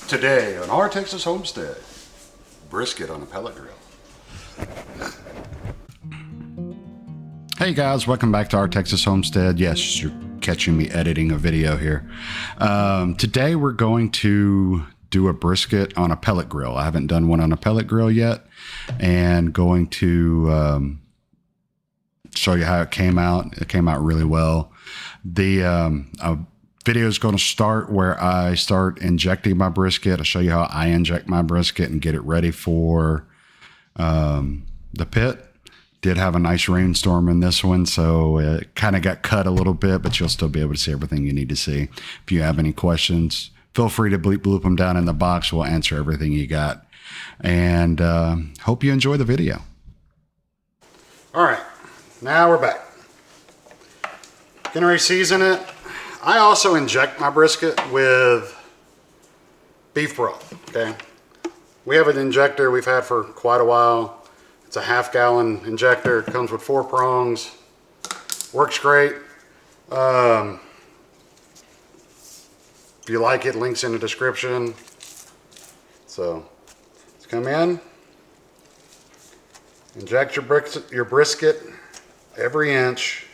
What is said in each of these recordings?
Today on our Texas homestead, brisket on a pellet grill. Hey guys, welcome back to our Texas homestead. Yes, you're catching me editing a video here. Today we're going to do a brisket on a pellet grill. I haven't done one on a pellet grill yet, and going to show you how it came out. It came out really well. The video is going to start where I start injecting my brisket. I'll show you how I inject my brisket and get it ready for the pit. Did have a nice rainstorm in this one, so it kind of got cut a little bit, but you'll still be able to see everything you need to see. If you have any questions, feel free to bloop them down in the box. We'll answer everything you got. And hope you enjoy the video. All right, now we're back. Gonna re-season it. I also inject my brisket with beef broth, okay? We have an injector we've had for quite a while. It's a half-gallon injector. It comes with 4 prongs. Works great. If you like it, links in the description. So, let's come in. Inject your brisket every inch.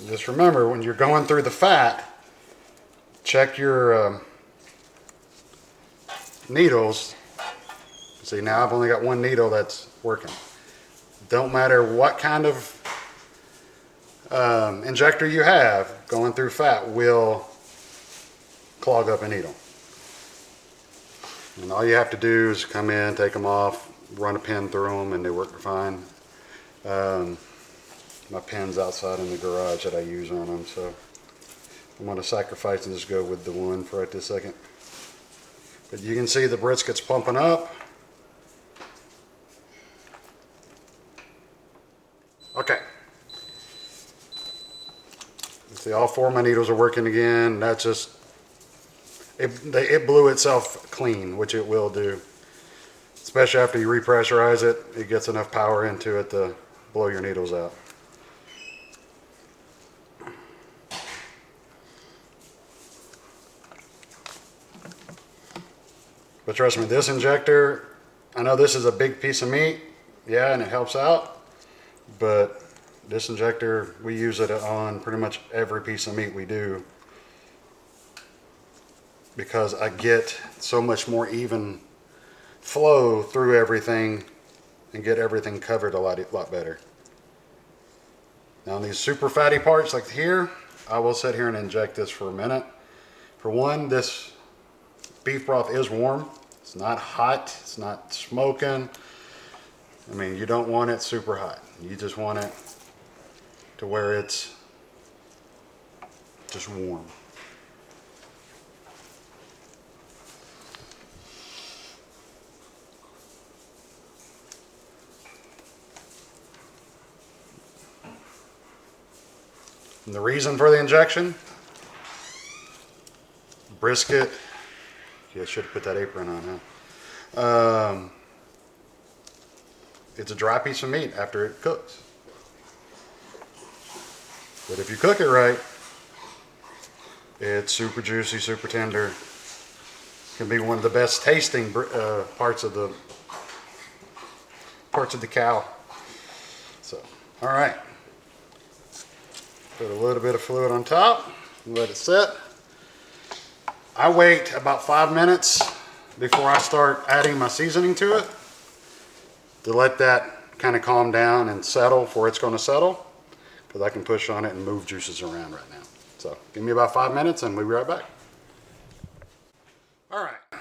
Just remember, when you're going through the fat, check your needles. See, now I've only got one needle that's working. Don't matter what kind of injector you have, going through fat will clog up a needle. And all you have to do is come in, take them off, run a pin through them, and they work fine. My pin's outside in the garage that I use on them, so I'm going to sacrifice and just go with the one for right this second. But you can see the brisket's pumping up. Okay. See, all 4 of my needles are working again. That's just, it blew itself clean, which it will do. Especially after you repressurize it, it gets enough power into it to blow your needles out. But trust me, this injector, I know this is a big piece of meat, yeah, and it helps out, but this injector, we use it on pretty much every piece of meat we do, because I get so much more even flow through everything and get everything covered a lot better. Now on these super fatty parts like here, I will sit here and inject this for a minute. For one, this beef broth is warm. It's not hot. It's not smoking. I mean, you don't want it super hot. You just want it to where it's just warm. And the reason for the injection, brisket. Yeah, I should have put that apron on, huh? It's a dry piece of meat after it cooks. But if you cook it right, it's super juicy, super tender. Can be one of the best tasting parts of the cow. So, all right. Put a little bit of fluid on top and let it set. I wait about 5 minutes before I start adding my seasoning to it to let that kind of calm down and settle before it's going to settle, because I can push on it and move juices around right now. So give me about 5 minutes and we'll be right back. All right. I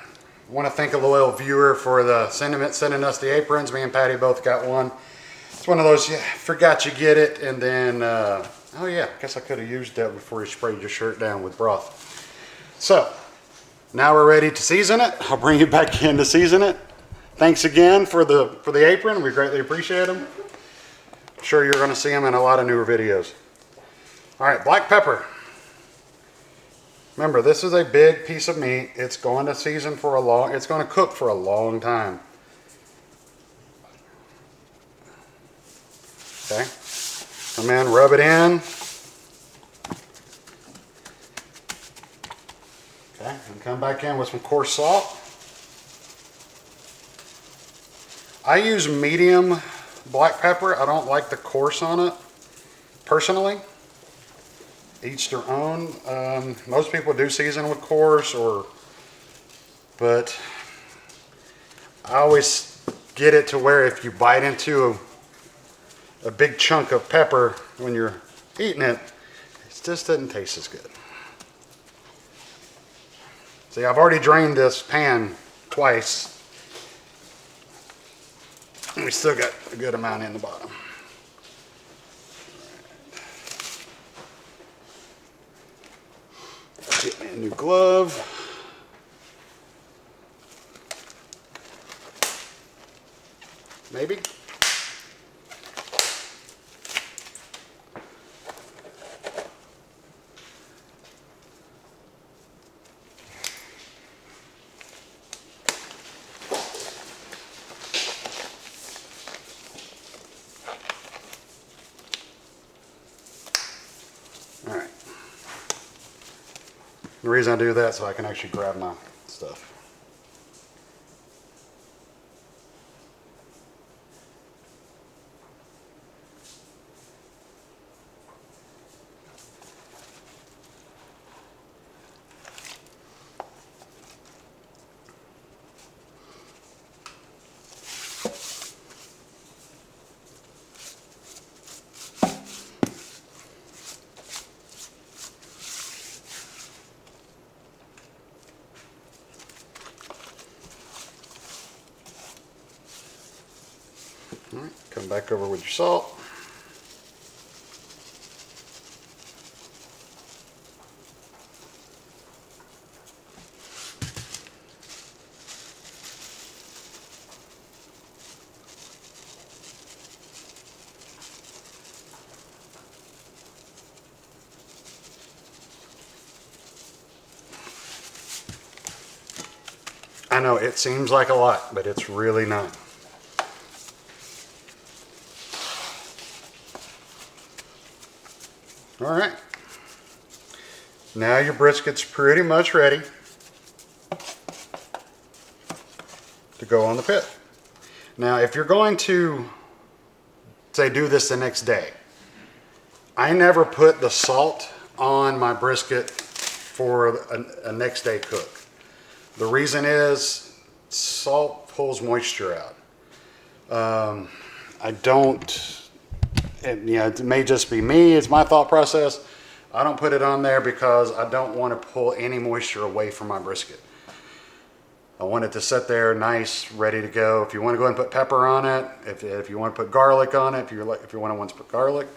want to thank a loyal viewer for sending us the aprons. Me and Patty both got one. It's one of those, forgot you get it, and then, oh yeah, I guess I could have used that before you sprayed your shirt down with broth. So, now we're ready to season it. I'll bring you back in to season it. Thanks again for the apron. We greatly appreciate them. I'm sure you're going to see them in a lot of newer videos. All right, black pepper. Remember, this is a big piece of meat. It's going to season for it's going to cook for a long time. Okay. Come in, rub it in. Okay, and come back in with some coarse salt. I use medium black pepper. I don't like the coarse on it, personally. Each their own. Most people do season with coarse, but I always get it to where if you bite into a big chunk of pepper when you're eating it, it just doesn't taste as good. See, I've already drained this pan twice. And we still got a good amount in the bottom. Get me a new glove. Maybe. All right. The reason I do that is so I can actually grab my stuff. All right, come back over with your salt. I know it seems like a lot, but it's really not. All right, now your brisket's pretty much ready to go on the pit. Now, if you're going to, say, do this the next day, I never put the salt on my brisket for a next day cook. The reason is salt pulls moisture out. I don't, it may just be me, it's my thought process. I don't put it on there because I don't want to pull any moisture away from my brisket. I want it to sit there nice, ready to go. If you want to go ahead and put pepper on it, if you want to put garlic on it, if you want to put garlic,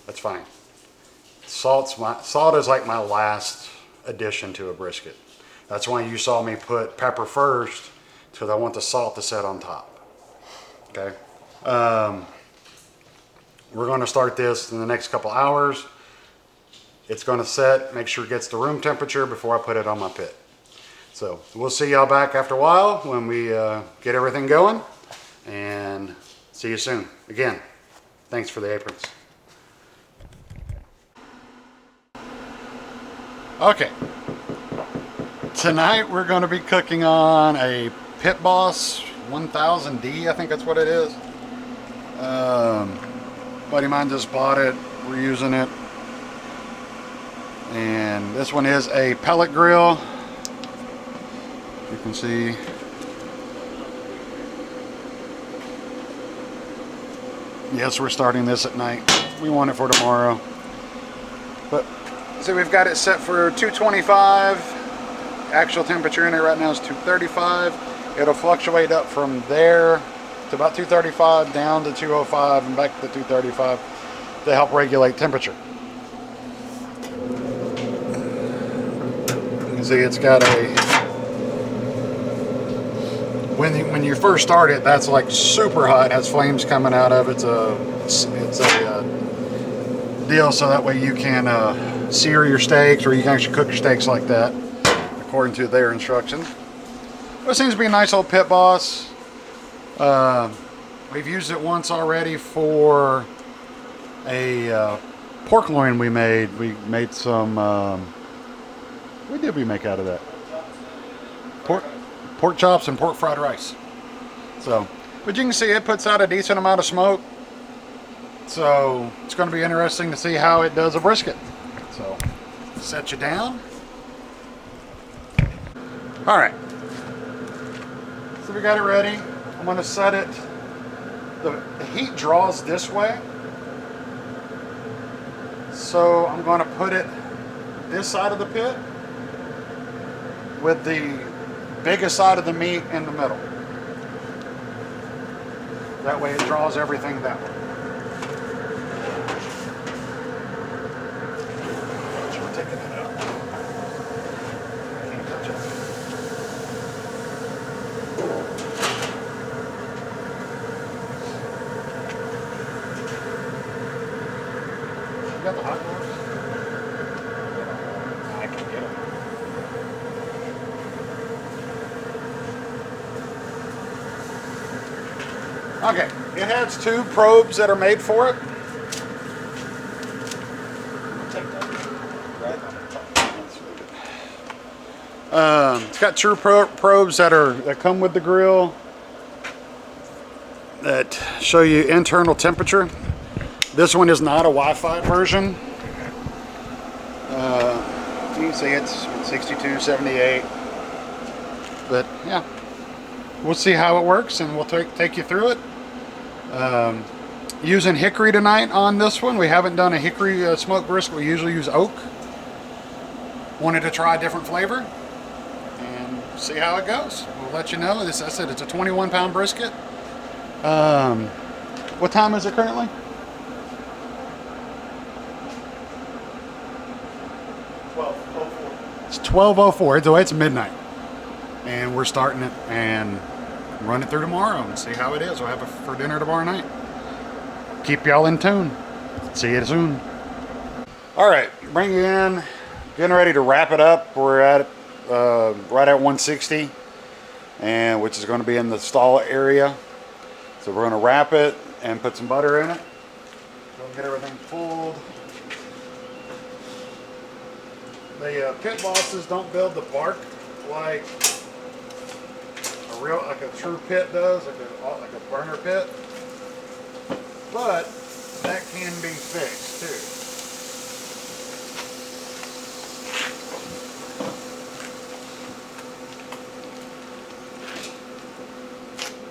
that's fine. Salt is like my last addition to a brisket. That's why you saw me put pepper first, because I want the salt to sit on top. Okay. We're going to start this in the next couple hours. It's going to set, make sure it gets to room temperature before I put it on my pit. So we'll see y'all back after a while when we get everything going, and see you soon. Again, thanks for the aprons. Okay. Tonight we're going to be cooking on a Pit Boss 1000D, I think that's what it is. Buddy of mine just bought it, we're using it. And this one is a pellet grill. You can see. Yes, we're starting this at night. We want it for tomorrow. But see, we've got it set for 225. Actual temperature in it right now is 235. It'll fluctuate up from there to about 235 down to 205 and back to 235 to help regulate temperature. You can see it's got a, when you first start it, that's like super hot, has flames coming out of it. It's a deal so that way you can sear your steaks, or you can actually cook your steaks like that according to their instructions. But it seems to be a nice old Pit Boss. We've used it once already for a pork loin we made. We made some, what did we make out of that? pork chops and pork fried rice. So, but you can see it puts out a decent amount of smoke. So it's going to be interesting to see how it does a brisket. So set you down. All right. So we got it ready. I'm going to set it. The heat draws this way. So I'm going to put it this side of the pit with the biggest side of the meat in the middle. That way it draws everything that way. We're taking it out. I can't touch it. You got the hot dogs? I can get them. Okay, it has two probes that are made for it. It's got two probes that come with the grill that show you internal temperature. This one is not a Wi-Fi version. You can see it's 62, 78. But yeah, we'll see how it works and we'll take you through it. Using hickory tonight on this one. We haven't done a hickory smoked brisket. We usually use oak. Wanted to try a different flavor and see how it goes. We'll let you know. This, I said, it's a 21-pound brisket. What time is it currently? 12:04. It's 12:04. It's midnight, and we're starting it and run it through tomorrow and see how it is. We'll have it for dinner tomorrow night. Keep y'all in tune. See you soon. All right, bring you in. Getting ready to wrap it up. We're at right at 160, and which is going to be in the stall area. So we're going to wrap it and put some butter in it. We'll get everything pulled. The pit bosses don't build the bark like a true pit does, like a burner pit, but that can be fixed too.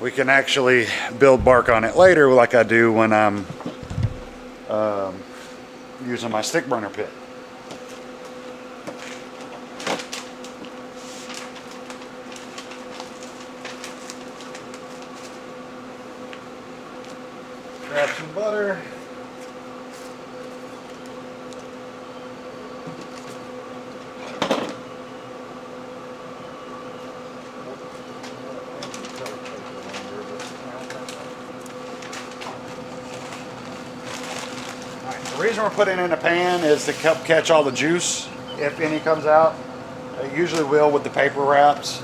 We can actually build bark on it later, like I do when I'm using my stick burner pit. Grab some butter. The reason we're putting it in a pan is to help catch all the juice, if any comes out. It usually will with the paper wraps.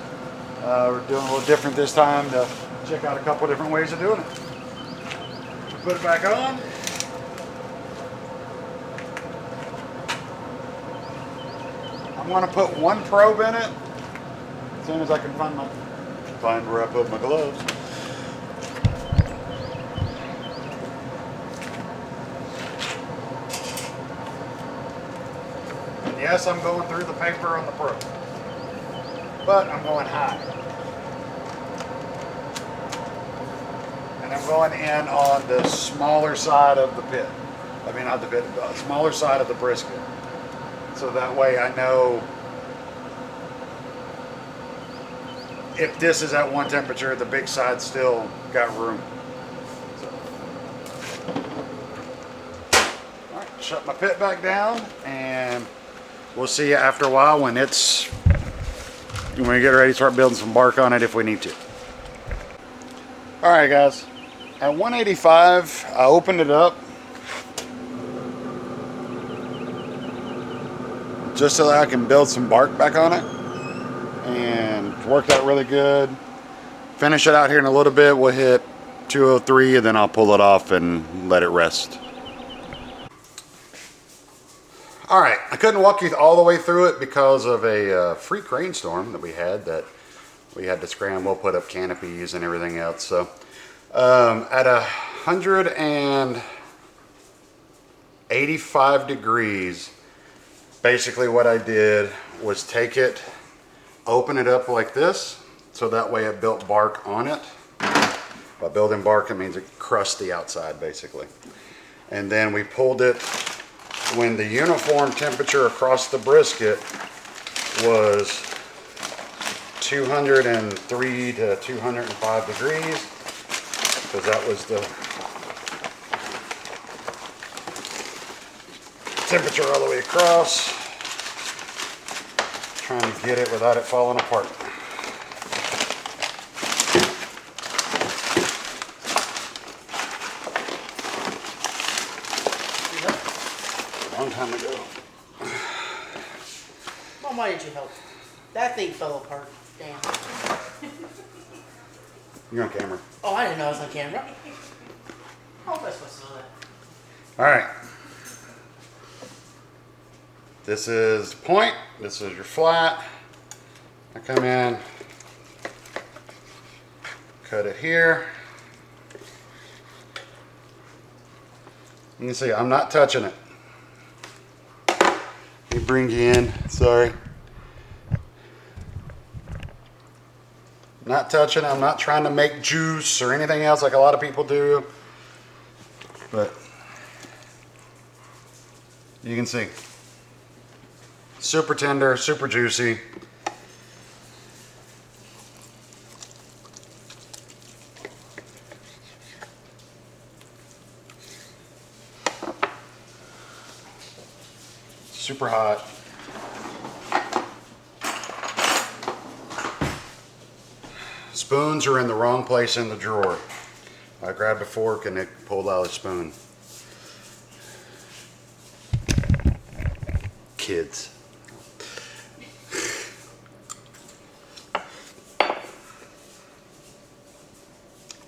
We're doing a little different this time to check out a couple different ways of doing it. Put it back on. I'm going to put one probe in it as soon as I can find where I put my gloves. And yes, I'm going through the paper on the probe, but I'm going high. And I'm going in on the smaller side of the pit. I mean, not the pit, the smaller side of the brisket. So that way I know if this is at one temperature, the big side still got room. So. All right, shut my pit back down, and we'll see you after a while when we get ready to start building some bark on it if we need to. All right, guys. At 185, I opened it up just so that I can build some bark back on it, and it worked out really good. Finish it out here in a little bit. We'll hit 203 and then I'll pull it off and let it rest. All right, I couldn't walk you all the way through it because of a freak rainstorm that we had that we had to scramble, put up canopies and everything else. So at 185 degrees, basically what I did was take it, open it up like this, so that way it built bark on it. By building bark, it means it crushed the outside basically. And then we pulled it when the uniform temperature across the brisket was 203 to 205 degrees, because that was the temperature all the way across. Trying to get it without it falling apart. Long time ago. Mom, why did you help? That thing fell apart. Damn. You're on camera. Oh, I didn't know I was on camera. How was I supposed to know that? All right. This is point. This is your flat. I come in, cut it here. You can see I'm not touching it. Let me bring you in. Sorry. Not touching it. I'm not trying to make juice or anything else like a lot of people do. But you can see. Super tender, super juicy. Super hot. Spoons are in the wrong place in the drawer. I grabbed a fork and it pulled out a spoon. Kids.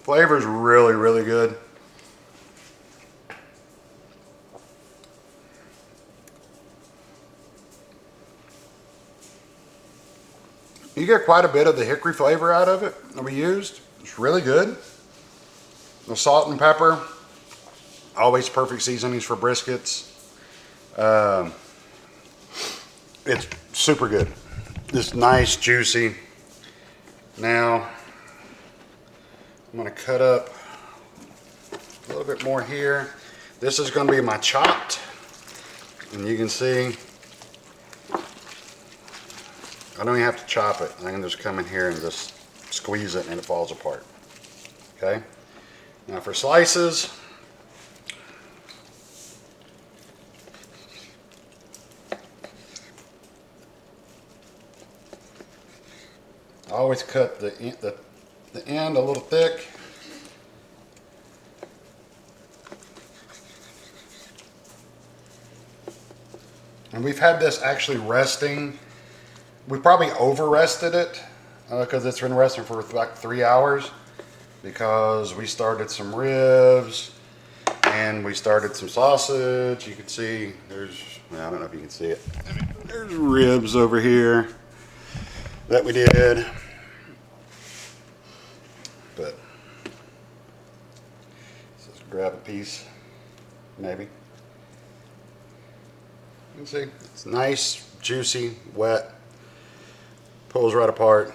Flavor's really, really good. You get quite a bit of the hickory flavor out of it that we used. It's really good. The salt and pepper, always perfect seasonings for briskets. It's super good. Just nice, juicy. Now, I'm gonna cut up a little bit more here. This is gonna be my chopped, and you can see, I don't even have to chop it. I can just come in here and just squeeze it and it falls apart. Okay? Now for slices, I always cut the end a little thick. And we've had this actually resting. We probably over rested it because it's been resting for like 3 hours, because we started some ribs and we started some sausage. You can see there's, I don't know if you can see it. There's ribs over here that we did. But let's just grab a piece, maybe. You can see it's nice, juicy, wet, pulls right apart.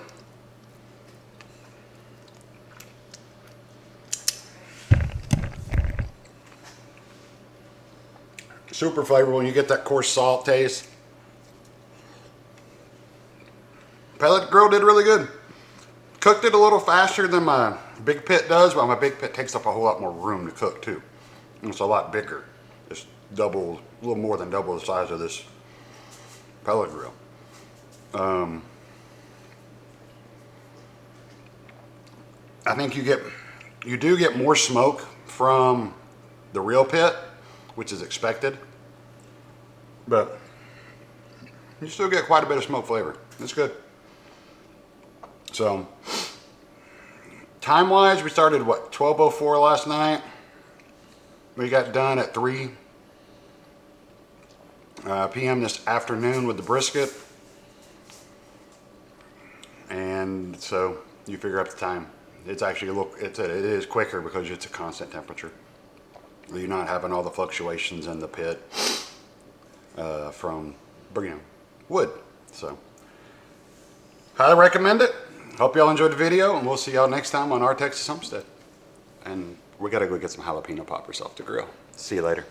Super flavorful. You get that coarse salt taste. Pellet grill did really good. Cooked it a little faster than my big pit does, but my big pit takes up a whole lot more room to cook too. And it's a lot bigger. It's double, a little more than double the size of this pellet grill. I think you do get more smoke from the real pit, which is expected, but you still get quite a bit of smoke flavor. It's good. So, time-wise, we started, what, 12:04 last night? We got done at 3 p.m. this afternoon with the brisket. And and so you figure out the time. It's actually it is quicker because it's a constant temperature. You're not having all the fluctuations in the pit from wood. So highly recommend it. Hope y'all enjoyed the video, and we'll see y'all next time on Our Texas Homestead. And we gotta go get some jalapeno poppers off the grill. See you later.